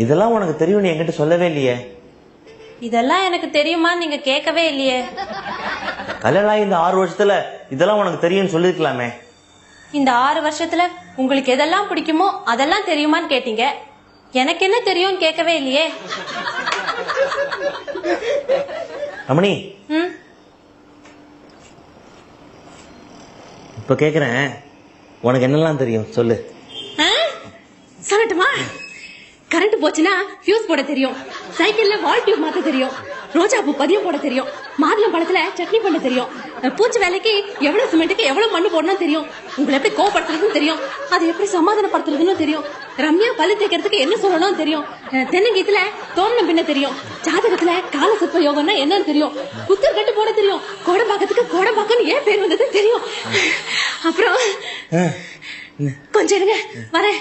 இதெல்லாம் உனக்கு தெரியும், நீ என்கிட்ட சொல்லவே இல்லையே. இதெல்லாம் எனக்கு தெரியுமா நீங்க கேட்கவே இல்லையே. கல்யாணம் இந்த 6 வருஷத்துல இதெல்லாம் உனக்கு தெரியும்னு சொல்லிருக்கலாமே. இந்த 6 வருஷத்துல உங்களுக்கு எதெல்லாம் பிடிக்குமோ அதெல்லாம் தெரியுமான்னு கேட்டீங்க. எனக்கு என்ன தெரியும் கேட்கவே இல்லையே. ரமணி, இப்ப கேக்குறேன், உனக்கு என்னெல்லாம் தெரியும் சொல்லு. சொல்லட்டுமா? கரண்ட் போச்சுன்னா ஃபியூஸ் போட தெரியும், சைக்கிள்ல வால் டியூப் மாத்த தெரியும், ரோஜா பூ பதியம் போட தெரியும், மாதுளம் பழத்துல சட்னி பண்ண தெரியும், பூச்சி வேலைக்கு எவ்வளவு சிமெண்ட்டுக்கு எவ்வளவு மண்ணு போடணும் தெரியும், உங்களை எப்படி கோவப்படுத்துறதுன்னு தெரியும், அதை எப்படி சமாதானப்படுத்துறதுன்னு தெரியும், ரம்யா பல்லு தேய்க்கிறதுக்கு என்ன சொல்லணும் தெரியும், தென்னங்கீத்துல தோரணம் பின்ன தெரியும், ஜாதகத்துல கால சிற்ப யோகம்னா என்னன்னு தெரியும், புத்தர் கட்டு போட தெரியும், கோடம்பாக்கத்துக்கு கோடம்பாக்கன்னு ஏன் பேர் வந்தது தெரியும். அப்புறம் கொஞ்சம் இருங்க வரேன்.